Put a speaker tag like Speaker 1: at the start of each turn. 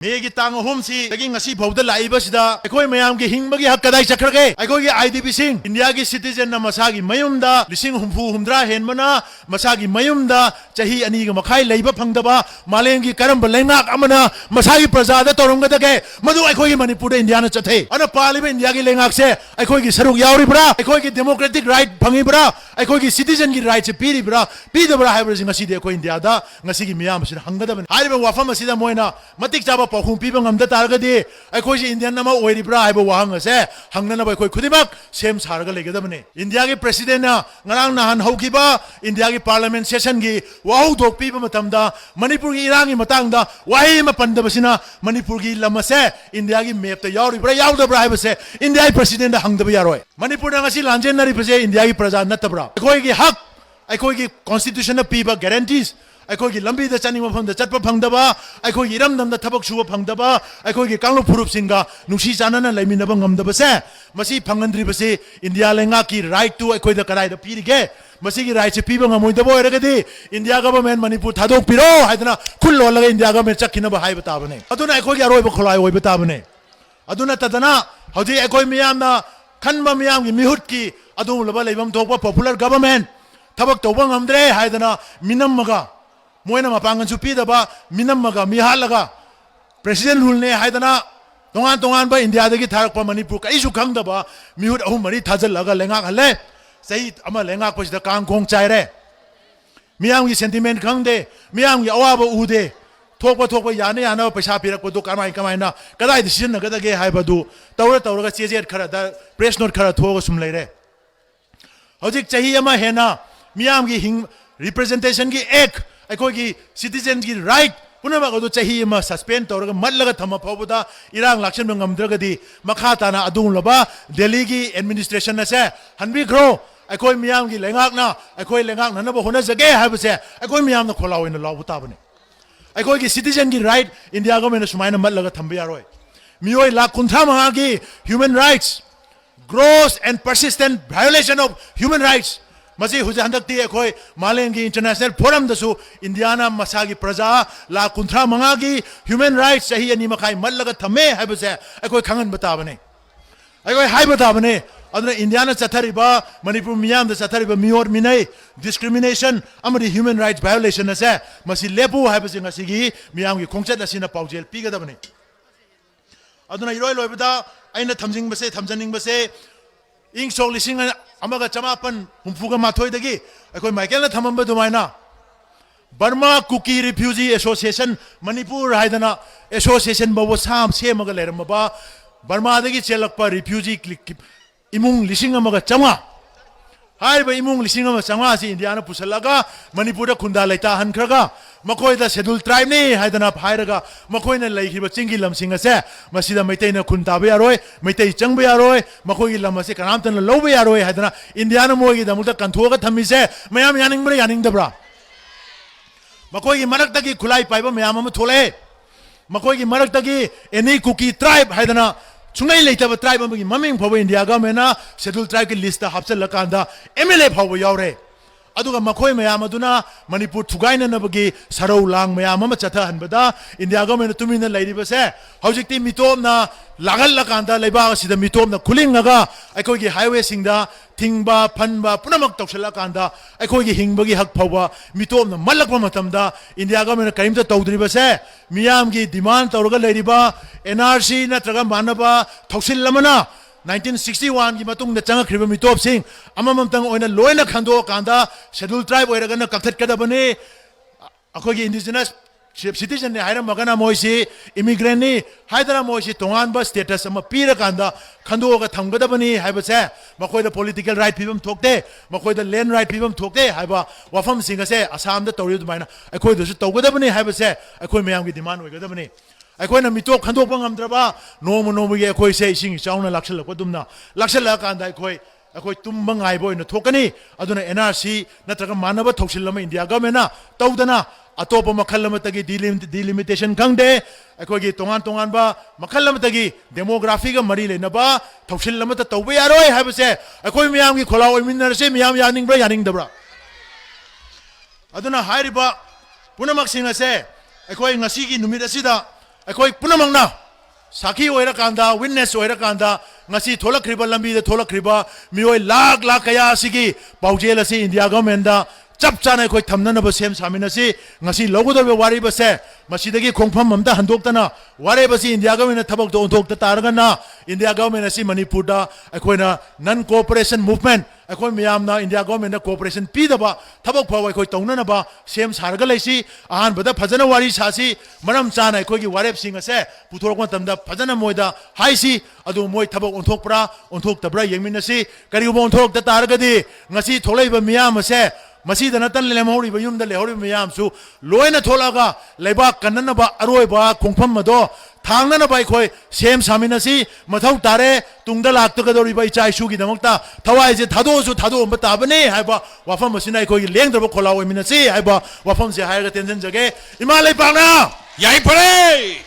Speaker 1: Maggi तांग होमसी तगिंग असी भौदा लाइबसिदा अखोय मयाम के हिंगबगी हक कदाई चखरगे अखोय की आईडीपी सिंह इंडिया की सिटीजन न मसागी मयुमदा लिसिंग हुमफु हुमद्रा हेनमना मसागी मयुमदा चाही अनी ग मखाई लैबा फंगदबा मालेंगी करम लेंगाक अमना मसागी प्रजादा तोरंगदगे मदु अखोय की मणिपुर इंडिया न चथे अन पालिबा इंडिया की लेंगाक से अखोय की सरुक यावरिब्रा अखोय की डेमोक्रेटिक राइट फंगिब्रा अखोय की सिटीजन की राइट से पीरिब्रा पीदब्रा हाइब्रा ngasi de अखोय इंडिया दा ngasi की मियाम सिन हंगदबन हाइबा वाफम असिदा मोइना मतिक चाबा पाखुम पीबा ngamda targadi अखोय जी इंडियन नमा ओइरिब्रा हाइबा वाहंग से हंगनबा अखोय खुदिमक सेम सारगा लेगदबने इंडिया के प्रेसिडेंट ना ngarang nahan haukiba इंडिया की पार्लियामेंट सेशन की वाहु दोक पीबा मतमदा मणिपुर की इरांगी मतंगदा वाही म पंदबसिना मणिपुर की लमसे इंडिया की मैप त यावरिब्रा यावदब्रा हाइबसे इंडिया की प्रेसिडेंट हंगदबा यारोय मणिपुर ना ngasi लांजेनरी बसे इंडिया की प्रजा नतब्रा अखोय की हक अखोय की कॉन्स्टिट्यूशन पीबा गारंटीज अखोय की लंबी चनिंग मफम चटप फंगदबा अखोय की इरमदम थबक सुब फंगदबा अखोय की कांगलु फुरुप सिंगा नुसी चानना लेमिनबा ngamdabase मसी फंगंद्रिबसे इंडिया लेंगा की राइट टू अखोय द कराय द पीरिगे मसी की राइट से पीबा ngमोइदबो ओरगदी इंडिया गवर्नमेंट मणिपुर थादोक पिरो हाइदना खुल्लो लगा इंडिया गवर्नमेंट चखिनबा हाइबा ताबने अदुना अखोय की अरोइबा खोलाय ओइबा ताबने अदुना तदना हौजी अखोय मियामना खनबा मियाम की मिहुत की अदुम लबा लेबम थोकबा पॉपुलर गवर्नमेंट थबक तौबा ngamdre हाइदना मिनमगा मोइना मपांगन सुपीदबा मिनमगा मिहालगा प्रेसिडेंट रूल ने हाइदना तोंगान तोंगान बा इंडिया दगी थारकपा मणिपुर कईसु खंगदबा मिहुत अहुम मरी थाजलगा लेंगाक हले सही अमा लेंगाक पसिदा कांगखोंग चाइरे मियाम की सेंटिमेंट खंगदे मियाम की अवाबा उदे थोकपा थोकपा याने याना पैसा पिरकपदो कमाई कमाइना कदाई डिसीजन नगदगे हाइबदु तौर तौरगा चेजेट खरा दा प्रेस नोट खरा थोगा सुम लेरे हौजिक चाही अमा हेना मियाम की हिंग रिप्रेजेंटेशन की एक अखोय की सिटीजन की राइट पुनमक अदु चाही म सस्पेंड तौरगा मल्लगा थम फौबदा इरांग लाक्सन ngamद्रगदी मखा ताना अदुम लबा दिल्ली की एडमिनिस्ट्रेशन से हनबिग्रो अखोय मियाम की लेंगाकना अखोय लेंगाक ननब होना जगे हाबसे अखोय मियाम न खोला ओइन लाउ ताबने अखोय की सिटीजन की राइट इंडिया गवर्नमेंट सुमाइना मल्लगा थंबे यारोय मियोय लाख कुंथा मंगा की human rights gross and persistent violation of human rights मसी हुजे हंदक्ति अखोय मालेंगी इंटरनेशनल फोरम दसु इंडियाना मसागी प्रजा ला कुंथ्रा मंगागी ह्यूमन राइट्स सही अनि मखाई मल्लगा थमे हाइबसे अखोय खंगन बताबने अखोय हाइ बताबने अदना इंडियाना चथरिबा मणिपुर मियाम द चथरिबा मियोर मिनै डिस्क्रिमिनेशन अमरि ह्यूमन राइट्स वायोलेशन से मसी लेपु हाइबसे ngasiगी मियाम की खोंगचत असिना पाउजेल पिगदबने अदना इरोय लोइबदा अइना थमजनिंगबसे इंग सोक लिसिंग अमगा चमापन हुमफुगा माथोइदगी अखोय माइकेल थमंबा दुमाइना Burma Kuki refugee association Manipur हाइदना एसोसिएशन बव साम सेमगा लेरमबा बर्मा दगी चेलकपा रिफ्यूजी इमुंग लिसिंग अमगा चमा हाइबा इमुंग लिसिंग अमगा चमा सि इंडियाना पुसलगा मणिपुर खुंदा लेता हनखरगा मकोयदा शेड्यूल ट्राइब ने हाइदना फाइरगा मकोयना लेखिबा चिंगी लमसिंग असे मसिदा मैतैना खुंताबा यारोय मैतै चंगबा यारोय मकोयगी लम असे कनामतन लौबा यारोय हाइदना इंडियाना मोगी दमुदा कंथोगा थमिसे मयाम यानिंगब्रा यानिंगदब्रा मकोयगी मरक्तगी खुलाई पाइबा मयाम अम थोले मकोयगी मरक्तगी एनी कुकी ट्राइब हाइदना सुंगै लेतबा ट्राइब अमगी ममिंग फबा इंडिया गवर्नमेंट शेड्यूल ट्राइब की लिस्ट हापचलकांदा एमएलए फबा यावरे अदुगा मखोय मयाम अदुना मणिपुर थुगाइननबगी सरौ लांग मयाम अम चथहनबदा इंडिया गवर्नमेंट तुमिना लैरिबसे हौजिकति मितोमना लागलकांदा लेबा असिदा मितोमना खुलिंगगा अखोयगी हाईवे सिंगदा थिंगबा फनबा पुनमक तौसलकांदा अखोयगी हिंगबगी हक फौबा मितोमना मल्लकबा मतमदा इंडिया गवर्नमेंट करिमता तौद्रिबसे मियाम की डिमांड तौरगा लैरिबा एनआरसी नत्रगा मानबा थौसिलमना 1961 की मतुंग द चंगखरिबा मितोप सिंह अममतंग ओइना लोइना खंदो कांदा शेड्यूल ट्राइब ओइरगना कथटकदबने अखोगी इंडिजिनस सिटीजन ने हाइरम मगना मोइसी इमिग्रेंट नि हाइदरा मोइसी तोंगानबा स्टेटस अमा पीरा कांदा खंदोगा थंगदबनी हाइबसे मखोइदा पॉलिटिकल राइट पिबम थोकते मखोइदा लैंड राइट पिबम थोकते हाइबा वफम सिंगसे असम द तौरि दुमाइना अखोइदसु तौगदबनी हाइबसे अखोइ मयाम की डिमांड ओइगदबनी अखोइना मितोप खंदोपा ngamद्रबा नोमनोमगी अखोइ से इसिंग चाउना लाक्सलको दुमना लाक्सलकांदा अखोइ तुमबा ngaइबो इन थोकनी अदुना एनआरसी नत्रगा मानबा थौसिलमा इंडिया गवर्नमेंट तौदना अतोप मखल अमतगी डिलिमिटेशन खंगदे अखोइगी तोंगान तोंगानबा मखल अमतगी डेमोग्राफी गा मरी लेनबा थौसिल अमत तौबा यारोय हाइबसे अखोइ मियामगी खोला ओइमिनरसे मियाम यानिंगब्रा यानिंगदब्रा अदुना हाइरिबा पुनमक सिंगसे अखोइ ngasi gi numit asida ꯑꯩꯈꯣꯏ ꯄꯨꯝꯅꯃꯛꯅ ꯁꯥꯈꯤ ꯑꯣꯏꯔꯀꯥꯟꯗ ꯋꯤꯠꯅꯦꯁ ꯑꯣꯏꯔꯀꯥꯟꯗ ꯉꯁꯤ ꯊꯣꯛꯂꯛꯈ꯭ꯔꯤꯕ ꯂꯝꯕꯤꯗ ꯊꯣꯛꯂꯛꯈ꯭ꯔꯤꯕ ꯃꯤꯑꯣꯏ ꯂꯥꯛ ꯂꯥꯛ ꯀꯌꯥ ꯑꯁꯤꯒꯤ ꯄꯥꯎꯖꯦꯜ ꯑꯁꯤ ꯏꯟꯗꯤꯌꯥ ꯒꯚꯔꯟꯃꯦꯟꯠꯗ ꯆꯞ ꯆꯥꯅ ꯑꯩꯈꯣꯏ ꯊꯝꯅꯅꯕ ꯁꯦꯝ ꯁꯥꯃꯤꯟꯅꯁꯤ ꯉꯁꯤ ꯂꯧꯒꯗꯧꯔꯤꯕ ꯋꯥꯔꯦꯞ ꯑꯁꯦ ꯃꯁꯤꯗꯒꯤ ꯈꯣꯡꯐꯝ ꯑꯝꯇ ꯍꯟꯗꯣꯛꯇꯅ ꯋꯥꯔꯦꯞ ꯑꯁꯤ ꯏꯟꯗꯤꯌꯥ ꯒꯚꯔꯟꯃꯦꯟꯠꯅ ꯊꯕꯛꯇ ꯑꯣꯟꯊꯣꯛꯇ ꯇꯥꯔꯒꯅ ꯏꯟꯗꯤꯌꯥ ꯒꯚꯔꯟꯃꯦꯟꯠ ꯑꯁꯤ ꯃꯅꯤꯄꯨꯔꯗ ꯑꯩꯈꯣꯏꯅ ꯅꯟ ꯀꯣꯑꯣꯄꯔꯦꯁꯟ ꯃꯨꯚꯃꯦꯟꯠ ꯑꯩꯈꯣꯏ ꯃꯌꯥꯝꯅ ꯏꯟꯗꯤꯌꯥ ꯒꯚꯔꯟꯃꯦꯟꯠꯅ ꯀꯣꯑꯣꯄꯔꯦꯁꯟ ꯄꯤꯗꯕ ꯊꯕꯛ ꯐꯥꯎꯕ ꯑꯩꯈꯣꯏ ꯇꯧꯅꯅꯕ ꯁꯦꯝ ꯁꯥꯔꯒ ꯂꯩꯁꯤ ꯑꯍꯥꯟꯕꯗ ꯐꯖꯅ ꯋꯥꯔꯤ ꯁꯥꯁꯤ ꯃꯔꯝ ꯆꯥꯅ ꯑꯩꯈꯣꯏꯒꯤ ꯋꯥꯔꯦꯞꯁꯤꯡ ꯑꯁꯦ ꯄꯨꯊꯣꯔꯛꯄ ꯃꯇꯝꯗ ꯐꯖꯅ ꯃꯣꯏꯗ ꯍꯥꯏꯁꯤ ꯑꯗꯨ ꯃꯣꯏ ꯊꯕꯛ ꯑꯣꯟꯊꯣꯛꯄ꯭ꯔꯥ ꯑꯣꯟꯊꯣꯛꯇꯕ꯭ꯔꯥ ꯌꯦꯡꯃꯤꯟꯅꯁꯤ ꯀꯔꯤꯒꯨꯝꯕ ꯑꯣꯟꯊꯣꯛꯇ ꯇꯥꯔꯒꯗꯤ ꯉꯁꯤ ꯊꯣꯛꯂꯛꯏꯕ ꯃꯤꯌꯥꯝ ꯑꯁꯦ ꯃꯁꯤꯗ ꯅꯠꯇꯅ ꯂꯦꯝꯍꯧꯔꯤꯕ ꯌꯨꯝꯗ ꯂꯩꯍꯧꯔꯤꯕ ꯃꯌꯥꯝꯁꯨ ꯂꯣꯏꯅ ꯊꯣꯛꯂꯛꯑꯒ ꯂꯩꯕꯥꯛ ꯀꯟꯅꯅꯕ ꯑꯔꯣꯏꯕ ꯈꯣꯡꯐꯝ ꯑꯗꯣ ꯊꯥꯡꯅꯅꯕ ꯑꯩꯈꯣꯏ ꯁꯦꯝ ꯁꯥꯃꯤꯟꯅꯁꯤ ꯃꯊꯧ ꯇꯥꯔꯦ ꯇꯨꯡꯗ ꯂꯥꯛꯇꯒꯗꯧꯔꯤꯕ ꯏꯆꯥ ꯏꯁꯨꯒꯤꯗꯃꯛꯇ ꯊꯋꯥꯏꯁꯦ ꯊꯥꯗꯣꯛꯑꯁꯨ ꯊꯥꯗꯣꯛꯑꯝꯕ ꯇꯥꯕꯅꯤ ꯍꯥꯏꯕ ꯋꯥꯐꯝ ꯑꯁꯤꯅ ꯑꯩꯈꯣꯏꯒꯤ ꯂꯦꯡꯗ꯭ꯔꯕ ꯈꯣꯜꯂꯥꯎ ꯑꯣꯏꯃꯤꯟꯅꯁꯤ ꯍꯥꯏꯕ ꯋꯥꯐꯝꯁꯦ ꯍꯥꯏꯔꯒ ꯇꯦꯟꯁꯤꯟꯖꯒꯦ ꯏꯃꯥ ꯂꯩꯄꯥꯛꯅ
Speaker 2: ꯌꯥꯏꯐꯔꯦ